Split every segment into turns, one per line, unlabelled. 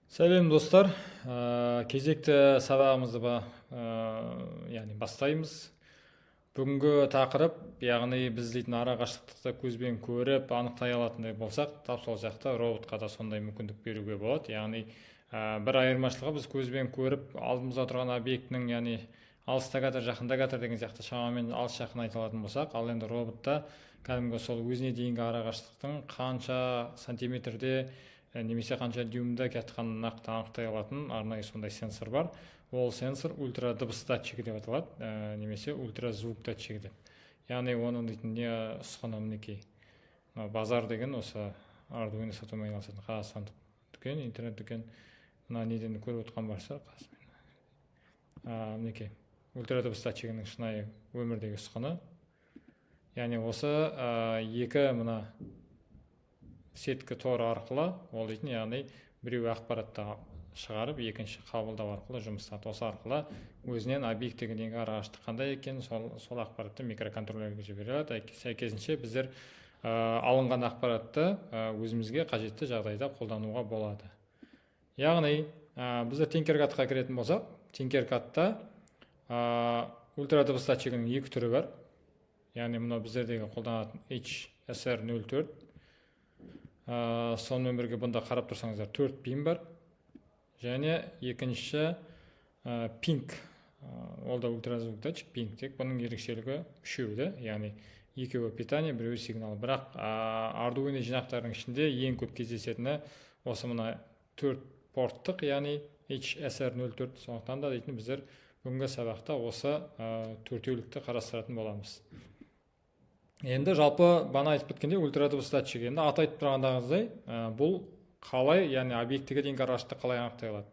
Сәлем достар. Кезекті сабағымызды бастаймыз. Бүгінгі тақырып, яғни біз дейтін ара қашықтықты көзбен көріп анықтай алатындай болсақ, тап сол жақта роботқа да сондай мүмкіндік беруге болады. Яғни бір айырмашылығы, біз көзбен көріп алдымызда тұрған объектінің, яғни алыста жатыр, жақында жатыр деген сияқты шамамен алыс жақын айта алатын болсақ, ал енді роботта кәдімгі сол өзіне дейінгі ара қашықтықтың қанша сантиметрде немесе қанша дюймда жатқанын нақты анықтай алатын арнайы сондай сенсор бар. Ол сенсор ультра дыбыс датчигі деп аталады, немесе ультра звук датчигі деп. Яғни оның дейтін не ұсқаны мінекей. Базар деген осы Ардуино сатумен айналысатын қазақстандық дүкен, интернет дүкен. Мына неден көріп отқан барсыздар мінекей. Ультра дыбыс датчигінің шынайы өмірдегі ұсқаны. Яғни осы екі мына сеткі тор арқылы, ол дейтін, яғни біреу ақпаратты шығарып, екінші қабылдау арқылы жұмыстарды. Осы арқылы өзінен объектіге дейінгі ара қашықтық қандай екен, сол ақпаратты микроконтроллерге жібереді. Сәйкесінше біздер алынған ақпаратты өзімізге қажетті жағдайда қолдануға болады. Яғни біздер Tinkercad-қа кіретін болсақ, Tinkercad-та ультра дыбыс датчигінің екі түрі бар. Яғни мынау біздердегі қолданатын HSR04. Сонымен бірге бұнда қарап тұрсаңыздар 4 пин бар. Және екінші Pink. Ол да ультразвук датчик, Pink тек. Бұның ерекшелігі үшеуі, яғни екеуі питание, біреуі сигнал. Бірақ Arduino жинақтарының ішінде ең көп кездесетіні осы мына 4 порттық, яғни HSR04. Сондықтан да дейтін біздер бүгінгі сабақта осы төртеулікті қарастыратын боламыз. Енді жалпы бана айтып біткенде ультра дыбыс датчигі. Енді аты айтып тұрғандағыздай, бұл қалай, яғни объектіге дейінгі арақашықтықты қалай анықтай алады?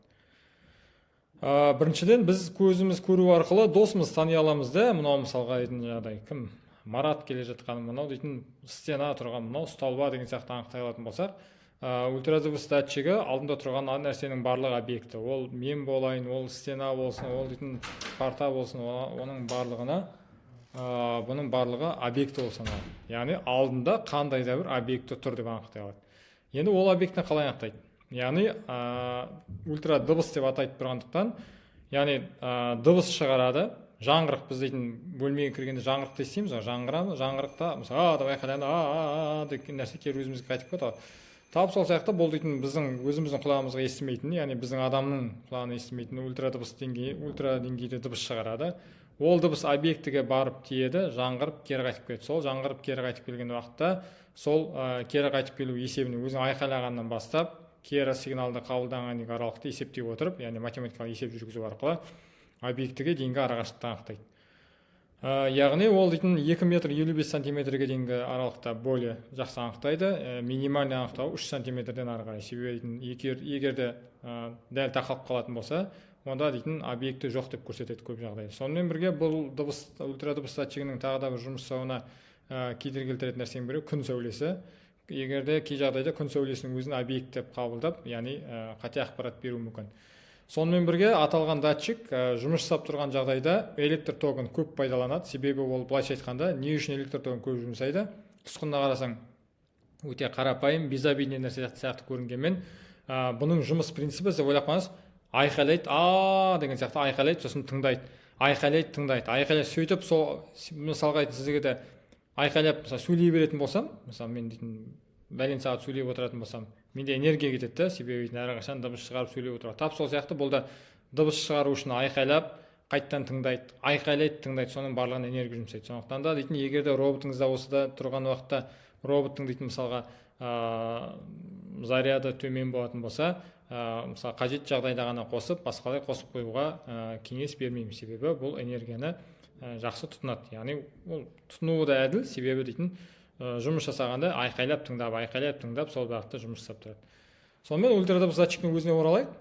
Біріншіден біз көзіміз көру арқылы досымыз тани аламыз да. Мынау мысалға дейтін жағдай кім? Марат келе жатқан, мынау дейтін стена тұрған, мынау столба деген сияқты анықтай алатын болсақ, ультра дыбыс датчигі алдында тұрған нәрсенің барлық объекті. Ол мен болайын, ол стена болсын, ол дейтін парта болсын, оның барлығына бұның барлығы объекті болсын. Яғни алдында қандай да бір объекті тұр деп анықтай алады. Енді ол объектіні қалай анықтайды? Яғни ультра дыбыс деп атайды тұрғандықтан, яғни дыбыс шығарады. Жаңғырық, біз дейтін бөлмеге кіргенде жаңғырықты естиміз, жаңғырықта мысалы деп айқайлағанда деген нәрсе кері өзімізге қайтып кетеді. Тап сол сияқты бұл дейтін біздің өзіміздің құлағымызға естімейтін, яғни біздің адамның құлағына естімейтін ультра деңгейде дыбыс шығарады. Ол дыбыс объектіге барып тиеді, жаңғырып кері қайтып келеді. Сол жаңғырып кері қайтып келген уақытта сол кері қайтып келу есебіне өзің айқайлағаннан бастап кері сигналды қабылданған аралықты есептей отырып, яғни математикалық есеп жүргізу арқылы объектіге дейінгі арақашықтықты анықтайды. Яғни ол дейтін 2 метр 55 сантиметрге дейінгі аралықта более жақсы анықтайды. Минимальный анықтау 3 сантиметрден ары қарай. Себебі егерде дәл тақалып қалатын болса, онда дейтін объекті жоқ деп көрсетеді көп жағдайда. Сонымен бірге бұл ультра дыбыс датчигінің тағы да бір жұмыс жасауына кедергі келтіретін нәрсенің бірі күн сәулесі. Егерде кей жағдайда күн сәулесінің өзін объект деп қабылдап, яғни қате ақпарат беруі мүмкін. Сонымен бірге аталған датчик жұмыс жасап тұрған жағдайда электр тогын көп пайдаланады. Себебі ол былайша айтқанда не үшін электр тогын көп жұмсайды? Тұсқында қарасаң өте қарапайым, безобидный нәрсе сияқты көрінгенмен, бұның жұмыс принципі сіз ойлап қалыңыз, айқайлайды, деген сияқты айқайлайды, сосын тыңдайды. Айқайлайды, тыңдайды. Айқайлайды, сөйтіп сол мысалға айтын сізге де айқайлап, сөйлей беретін болсам, мысалы мен дейтін бәлен сағат сөйлеп отыратын болсам, менде энергия кетеді, себебі әрқашан дыбыс шығарып сөйлеп отырады. Тап сол сияқты бұл да дыбыс шығару үшін айқайлап, қайттан тыңдайды, айқайлайды, тыңдайды, соның барлығына энергия жұмсайды. Сондықтан да дейтін егерде роботыңызда осыда тұрған уақытта роботтың дейтін мысалға заряды төмен болатын болса, мысалы қажет жағдайда ғана қосып, басқалай қосып қоюға кеңес бермеймін. Себебі бұл энергияны жақсы тұтынады. Яғни ол тұтынуы да әділ, себебі дейтін жұмыс жасағанда айқайлап тыңдап сол бағытта жұмыс жасап тұрады. Сонымен ультра дыбыс датчиктің өзіне оралайық.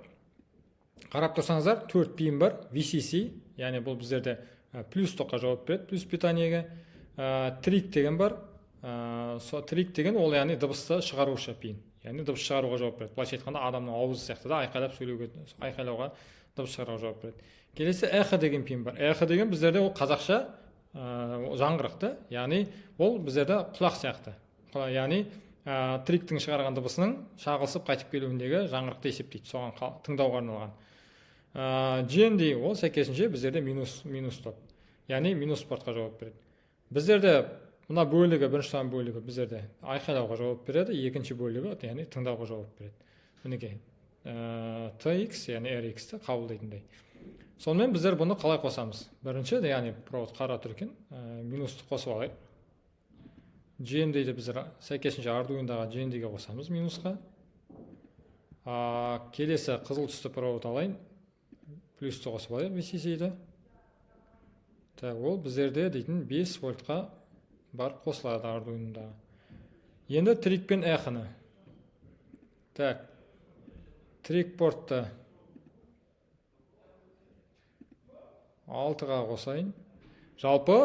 Қарап тұрсаңыздар 4 пин бар, VCC, яғни бұл біздерде плюс тоққа жауап береді, плюс питаниеге. Трик деген бар. Трик деген ол яғни дыбысты шығарушы пин, яғни дыбыс шығаруға жауап береді. Былайша айтқанда адамның аузы сияқты да айқайлауға дыбыс шығаруға жауап береді. Келесі эхо деген пин бар. Эхо деген біздерде ол қазақша жаңғырықты, яғни ол біздерде құлақ сияқты. Яғни триктің шығарған дыбысының шағылысып қайтып келуіндегі жаңғырықты есептейді, соған тыңдауға арналған. GND ол сәйкесінше біздерде минус топ, яғни минус портқа жауап береді. Біздерде мына бөлігі, бірінші сан бөлігі біздерде айқайлауға жауап береді, екінші бөлігі яғни тыңдауға жауап береді. Мінекей TX яғни RX-ті қабылдайтындай. Сонымен біздер бұны қалай қосамыз? Бірінші, яғни провод қара тұр екен, минусты қосып алайық. GND-ді біздер сәйкесінше Arduino-дағы GND-ге қосамыз минусқа. Келесі қызыл түсті провод алайын, плюсті қосып алайық VCC-ді. Ол біздерде дейтін 5 вольтқа бар қосылады Arduino-дағы. Енді трик пен эхоны. Трик портты 6-ға қосайын. Жалпы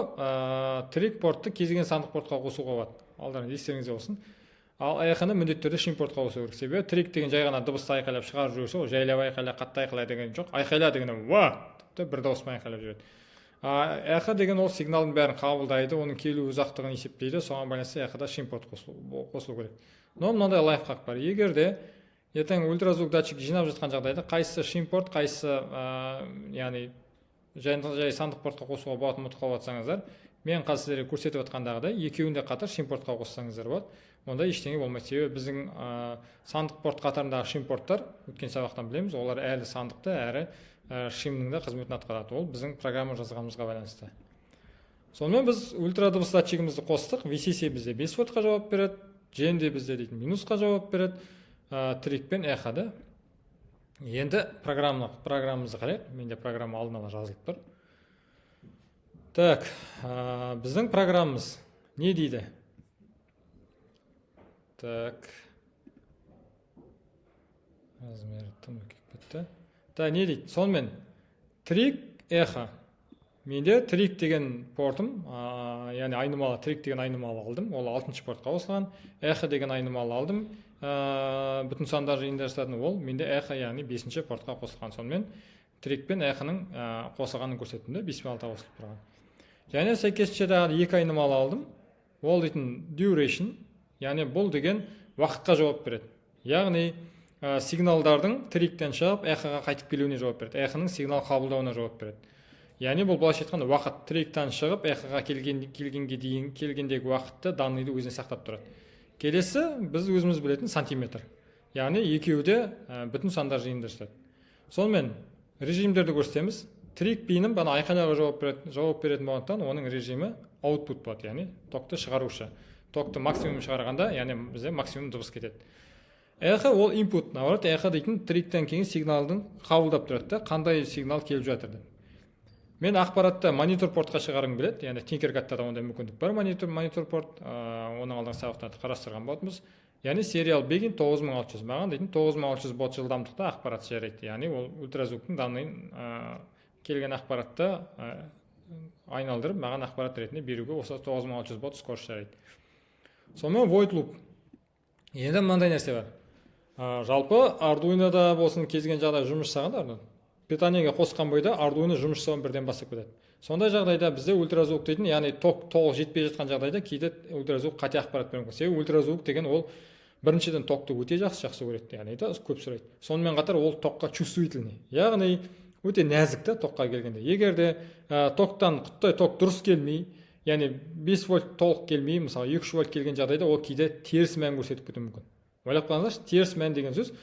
трик портты кезген сандық портқа қосуға болады. Алдарыңыз естеріңізде болсын. Ал эхоны міндетті түрде шим портқа қосу керек. Себебі трик деген жай ғана дыбысты айқайлап шығарып жүрсе, ол жайлап айқайла, қатты айқайла деген жоқ. Айқайла дегені ва, бір дауыспен айқайлап жүреді. Эхо деген ол сигналдың бәрін қабылдайды, оның келу ұзақтығын есептейді, соған байланысты эхода шим порт қосылу керек. Но мынандай лайфхак бар. Егер де ертең ультразвук датчик жинап жатқан жағдайда қайсысы шим порт, қайсысы яғни жай сандық портқа қосуға болатынын ұмытып қалып жатсаңыздар, мен қазір сіздерге көрсетіп жатқандағыдай екеуінде қатар шим портқа қоссаңыздар болады. Онда ештеңе болмайды. Себебі біздің сандық порт қатарындағы шим порттар, өткен сабақтан білеміз, олар әлі сандықты, әрі шимнің де қызметін атқарады. Ол біздің программа жазғанымызға байланысты. Сонымен біз ультра дыбыс датчигімізді қостық. VCC бізде 5 вольтқа жауап береді, GND бізде дейтін минусқа жауап береді, трик пен эхода. Енді программамызды қарайық. Менде программа алдын ала жазылып тұр. Біздің программамыз не дейді? Размері тым үлкейіп кетті. Не дейді? Сонымен трик, эхо. Менде трик деген портым, яғни айнымалы, трик деген айнымалы алдым. Ол 6-шы портқа қосылған. Эхо деген айнымалы алдым. Бүтін сандар жиында жасатын ол менде эхо, яғни 5-ші портқа қосылған. Сонымен трик пен эхоның қосылғанын көрсеттім де 5-6 қосылып тұрған. Және сәйкесінше дағы 2 айнымалы алдым. Ол дейтін duration, яғни бұл деген уақытқа жауап береді. Яғни сигналдардың триктен шығып эхоға қайтып келуіне жауап береді. Эхоның сигнал қабылдауына жауап береді. Яғни бұл былайша айтқанда уақыт триктен шығып эхоға келгендегі уақытты данныйды өзіне сақтап тұрады. Келесі біз өзіміз білетін сантиметр. Яғни екеуі де бүтін сандар жиында жатады. Сонымен режимдерді көрсетеміз. Трик пинім бана айқайлауға жауап беретін болғандықтан оның режимі output болады, яғни токты шығарушы. Токты максимум шығарғанда, яғни бізде максимум дыбыс кетеді. Эхо ол input, наоборот, эхо дейтін триктен кейін сигналдың қабылдап тұрады, қандай сигнал келіп жатыр. Мен ақпаратты монитор портқа шығарғым келеді, яғни Tinkercad-та ондай мүмкіндік бар, монитор порт, оның алдыңғы сабақтарда қарастырған болатынбыз. Яғни serial begin 9600, маған дейтін 9600 бот жылдамдықта ақпарат жарайды. Яғни ол ультразвуктың данныйын келген ақпаратты айналдырып, маған ақпарат ретінде беруге осы 9600 бот скорость жарайды. Сонымен void loop. Енді мынандай нәрсе бар. Жалпы Arduino-да болсын кезген жағдай жұмыс жасағанда, питаниеге қосқан бойда Arduino жұмыс жасауын бірден бастап кетеді. Сондай жағдайда бізде ультразвук дейтін, яғни ток толық жетпей жатқан жағдайда кейде ультразвук қате ақпарат беруі мүмкін. Себебі ультразвук деген ол біріншіден токты өте жақсы көреді, яғни көп сұрайды. Сонымен қатар ол токқа чувствительный, яғни өте нәзік токқа келгенде. Егер де токтан құттай ток дұрыс келмей, яғни 5 вольт толық келмей, мысалы 2 вольт келген жағдайда ол кейде теріс мән көрсетіп кетуі мүмкін. Ойлап қараңыздаршы, теріс мән деген сөз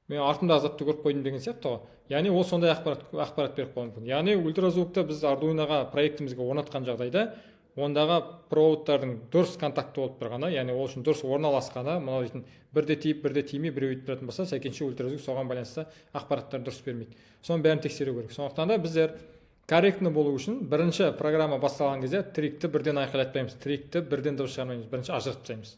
мен артымдағы затты көріп қойдым деген сияқты ғой. Яғни ол сондай ақпарат беріп қоюы мүмкін. Яғни ультразвукты біз Arduino-ға проектімізге орнатқан жағдайда ондағы проводтардың дұрыс контакты болып тұрғаны, яғни ол үшін дұрыс орналасқаны, мынау дейтін бірде тиіп, бірде тимей, біреу өйтіп тұратын болса, сәйкенше ультразвук соған байланысты ақпараттар дұрыс бермейді. Соның бәрін тексеру керек. Сондықтан да біздер корректный болу үшін бірінші программа басталған кезде трикті бірден айқайлатпаймыз, трикті бірден дыбыс шығармаймыз, бірінші ажыратып тастаймыз.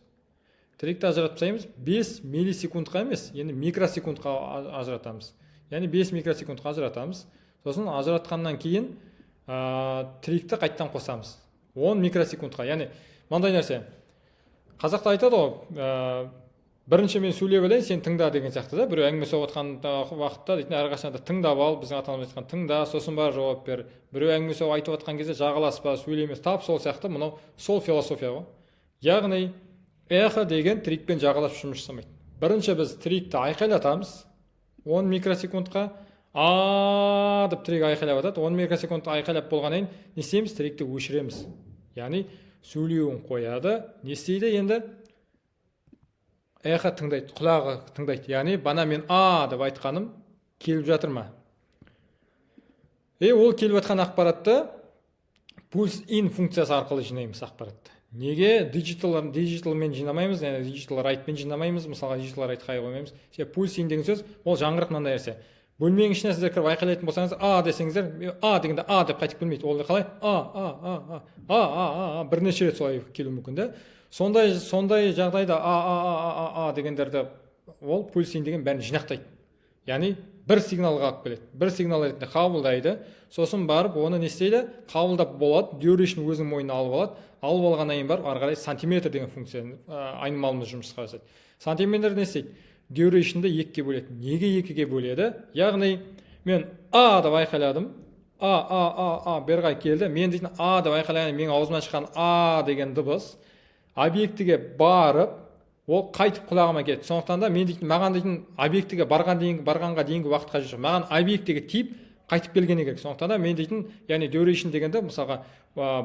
Трикті ажыратып тастаймыз 5 миллисекундқа емес, енді микросекундқа ажыратамыз. Яғни 5 микросекундқа ажыратамыз. Сосын ажыратқаннан кейін трикті қайттан қосамыз. 10 микросекундқа. Яғни мынандай нәрсе. Қазақта айтады ғой, бірінші мен сөйлеп алайын, сен тыңда деген сияқты да. Біреу әңгіме соғып жатқан уақытта дейтін әрқашанда тыңдап ал, біздің атамыз айтқан тыңда, сосын бар жауап бер. Біреу әңгіме соғып айтып жатқан кезде жағаласпа, сөйлемес, тап сол сияқты, мынау сол философия ғой. Яғни эхо деген трикпен жағалап жұмыс жасамайды. Бірінші біз трикті айқайлатамыз 10 микросекундқа, деп трик айқайлап атады. 10 микросекунд айқайлап болғаннан кейін не істейміз? Трикті өшіреміз. Яғни сөйлеуін қояды. Не істейді енді? Эхо тыңдайды, құлағы тыңдайды. Яғни бана мен деп айтқаным келіп жатыр ма? Ол келіп жатқан ақпаратты pulse in функциясы арқылы жинаймыз ақпаратты. Неге диджиталмен жинамаймыз, диджитал райтпен жинамаймыз, мысалға диджитал райт қай қоймаймыз. Pulse in деген сөз, ол жаңғырық мынандай нәрсе. Бөлменің ішіне сіздер кіріп айқайлайтын болсаңыз, десеңіздер, дегенде деп қайтып келмейді. Ол қалай? Бірнеше рет солай келуі мүмкін да. Сондай жағдайда дегендерді ол pulse in деген бәрін жинақтайды. Яғни бір сигналға алып келеді. Бір сигнал ретінде қабылдайды. Сосын барып оны не істейді? Қабылдап болады. Duration өзінің мойнына алып алады. Алып алғаннан кейін барып ары қарай сантиметр деген функцияны айнымалымыз жұмысқа жасайды. Сантиметр не істейді? Duration'ды 2-ге бөледі. Неге 2-ге бөледі? Яғни мен деп айқайладым. Бері келді. Мен дейтін деп айқайлағаннан менің аузымнан шыққан деген дыбыс объектіге барып, ол қайтып құлағыма келді. Сондықтан да мен дейтін, маған дейтін объектіге барғанға дейінгі уақыт қажет жоқ. Маған объектіге тиіп қайтып келгені керек. Сондықтан да мен дейтін, яғни duration дегенде мысалға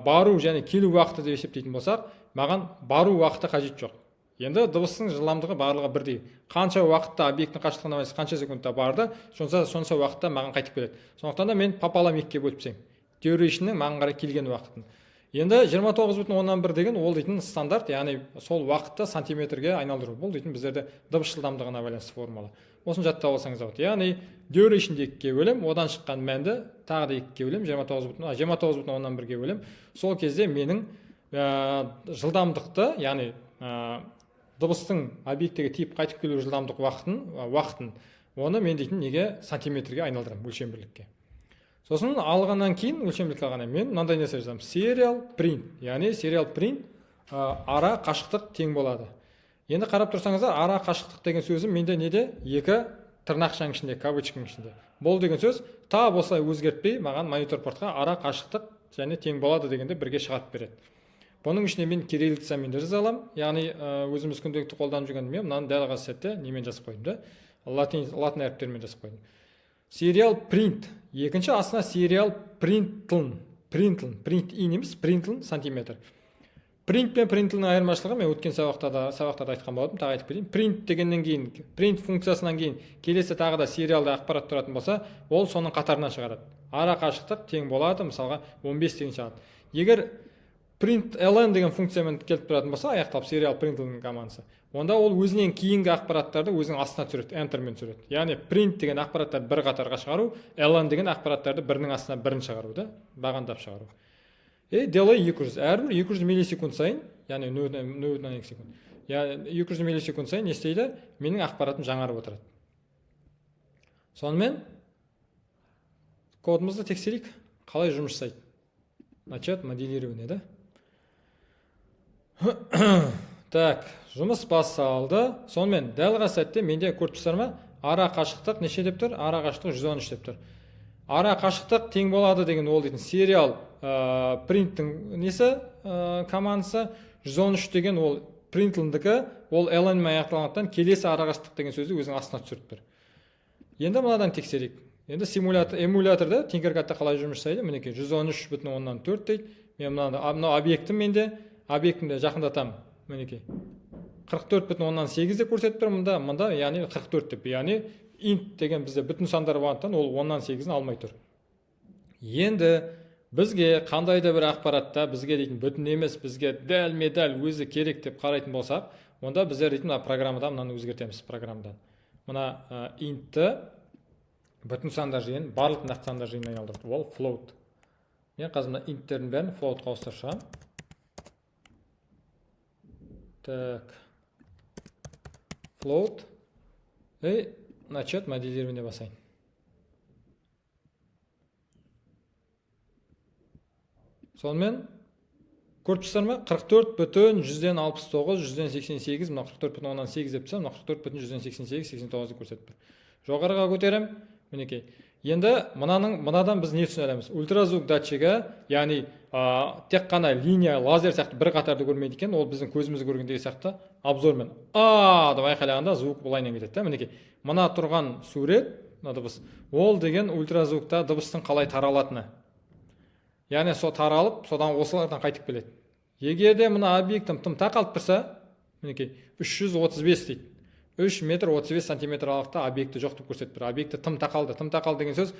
бару және келу уақыты деп есептейтін болсақ, маған бару уақыты қажет жоқ. Енді дыбыстың жылдамдығы барлығы бірдей. Қанша уақытта объекттің қашықтығына байланысты қанша секундта барды, сонша уақытта маған қайтып келеді. Сондықтан да мен пополам 2-ге бөліп тастаймын. Durationның маған қарай келген уақытын. Енді 29,1 деген ол дейтін стандарт, яғни сол уақытты сантиметрге айналдыру. Бұл дейтін біздерде дыбыс жылдамдығына байланысты формула. Осын жаттап алсаңыз болады. Яғни duration'ды 2-ге бөлем, одан шыққан мәнді тағы да 2-ге бөлем, 29,1-ге бөлем. Сол кезде менің жылдамдықты, яғни дыбыстың объектіге тиіп қайтып келу жылдамдық уақытын, оны мен дейтін неге сантиметрге айналдырамын, өлшем бірлікке. Сосын алғаннан кейін, өлшем бірлікке алғаннан мен мынандай нәрсе жазамын. Serial print, яғни serial print ара қашықтық тең болады. Енді қарап тұрсаңыздар, ара қашықтық деген сөзім менде неде? 2 тырнақшаның ішінде, кавычканың ішінде. Бұл деген сөз тап осылай өзгертпей маған монитор портқа ара қашықтық және тең болады дегенде бірге шығарып береді. Бұның ішіне мен кириллицамен жаза аламын, яғни өзіміз күнделікті қолданып жүрген мен мынаны дәл қазір сәтте немен жазып қойдым да, латын әріптерімен жазып қойдым. Serial print, екінші астына serial println, print in емес, println сантиметр. Print пен println айырмашылығы мен өткен сабақтарда айтқан болдым, тағы айтып кетейін. Print дегеннен кейін, print функциясынан кейін келесі тағы да сериалда ақпарат тұратын болса, ол соның қатарынан шығарады. Ара қашықтық тең болады, мысалға 15 деген шығады. Егер println деген функциямен келіп тұратын болса, аяқталып serial println командасы, онда ол өзінен кейінгі ақпараттарды өзінің астына түсіреді, enterмен түсіреді. Яғни print деген ақпараттарды бір қатарға шығару, ln деген ақпараттарды бірінің астына бірін шығару да, бағандап шығару. Delay 200, әрбір 200 миллисекунд сайын, яғни 0,2 секунд. 200 миллисекунд сайын не істейді? Менің ақпаратым жаңарып отырады. Сонымен кодымызды тексерейік, қалай жұмыс жасайды. Начать моделирование, да? Так, жұмыс басталды. Сонымен дәл қазір сәтте менде көріп тұрсыздар ма? Ара қашықтық неше деп тұр? Ара қашықтық 113 деп тұр. Ара қашықтық тең болады деген ол дейтін serial printtің несі командасы, 113 деген ол printlndікі, ол ln мен аяқталғандықтан келесі ара қашықтық деген сөзді өзінің астына түсіріп тұр. Енді мынадан тексерейік. Енді эмуляторда Tinkercad'да қалай жұмыс жасайды? Мінекей 113,4 дейді. Мен мына объектім менде, объектімде жақындатамын. Мінекей 44,8 деп көрсетіп тұр мұнда, яғни 44 деп. Яғни int деген бізде бүтін сандар болғандықтан ол 1/8-ін алмай тұр. Енді бізге қандай да бір ақпаратта бізге дейтін бүтін емес, бізге дәл-медәл өзі керек деп қарайтын болсақ, онда біздер дейтін программада мынаны өзгертеміз программадан. Мына int-ті бүтін сандар жиын, барлық нақты сандар жиынына айналдырды. Ол float. Мен қазір мына int-тердің бәрін float-қа ауыстырып шығамын. Так. Float. Начать моделирование басайын. Сонымен көріп тұрсыздар ма? 44,169, 188, мына 44,8 деп тұрса, мына 44,188, 89 көрсетіп тұр. Жоғарыға көтерем. Мінекей. Енді мынадан біз не түсіне аламыз? Ультразвук датчигі, яғни тек қана линия, лазер сияқты бір қатарды көрмейді екен, ол біздің көзіміз көргендегі сияқты обзормен деп айқайлағанда звук былайынан кетеді да. Мінекей, мына тұрған сурет, мына дыбыс, ол деген ультразвукта дыбыстың қалай таралатыны. Яғни сол таралып, содан осылардан қайтып келеді. Егер де мына объектім тым тақалып тұрса, мінекей 335 дейді. 3 метр 35 сантиметр аралықта объекті жоқ деп көрсетіп тұр. Объекті тым тақалды. Тым тақалды деген сөз,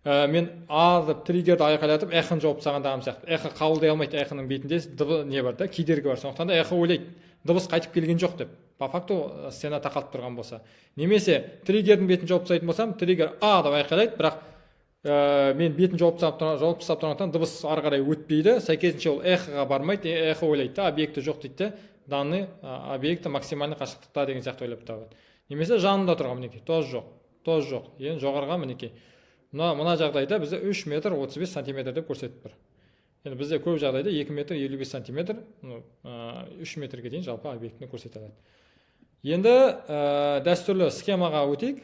мен деп триггерді айқайлатып, эхін жауып тастағандағым сияқты. Эхі қабылдай алмайды, эхінің бетінде не бар да, кедергі бар. Сондықтан да эхі ойлайды, дыбыс қайтып келген жоқ деп. По факту стена тақалып тұрған болса. Немесе триггердің бетін жауып тастайтын болсам, триггер деп айқайлайды, бірақ мен бетін жауып тастап тұрғандықтан дыбыс ары қарай өтпейді. Сәйкесінше ол эхіға бармайды, эхі ойлайды да, объекті жоқ дейді. Данный объекті максимальный қашықтықта деген сияқты ойлап табады. Немесе жанында тұрған, мінекей, тоже жоқ. Ең жоғарыға мінекей. Мына жағдайда бізде 3 метр 35 сантиметр деп көрсетіп тұр. Енді бізде көп жағдайда 2 метр 55 сантиметр, 3 метрге дейін жалпы объектіні көрсете алады. Енді дәстүрлі схемаға өтейік.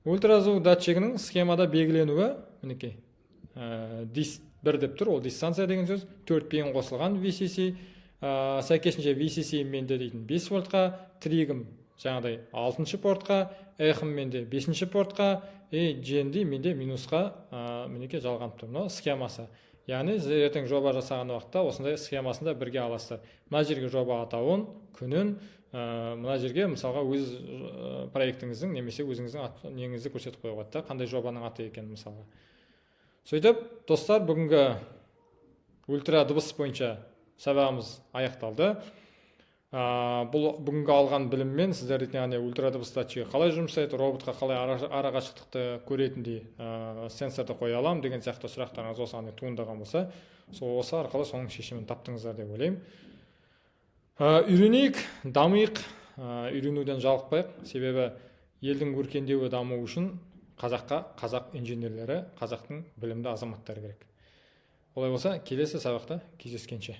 Ультразвук датчигінің схемада белгіленуі, мінекей, 1 деп тұр, ол дистанция деген сөз, 4 пен қосылған VCC, сәйкесінше VCC менде дейтін 5 вольтқа, тригім жаңағыдай 6-шы портқа, эхім менде 5-шы портқа, GND менде минусқа мінекей жалғанып тұр. Мынау схемасы. Яғни ертең жоба жасаған уақытта осындай схемасында бірге аласыздар. Мына жерге жоба атауын, күнін, мына жерге мысалға өз проектіңіздің немесе өзіңіздің неңізді көрсетіп қоюға да, қандай жобаның аты екен мысалға. Сөйтіп, достар, бүгінгі ультра дыбыс бойынша сабағымыз аяқталды. Бұл бүгінгі алған біліммен сіздердің ультра дыбыс датчигі қалай жұмыс жасайды, роботқа қалай ара қашықтықты көретіндей сенсорды қоя алам деген сияқты сұрақтарыңыз осыған туындаған болса, осы арқылы соның шешімін таптыңыздар деп ойлаймын. Үйренейік, дамиық, үйренуден жалықпайық, себебі елдің өркендеуі даму үшін қазаққа қазақ инженерлері, қазақтың білімді азаматтары керек. Олай болса, келесі сабақта кездескенше.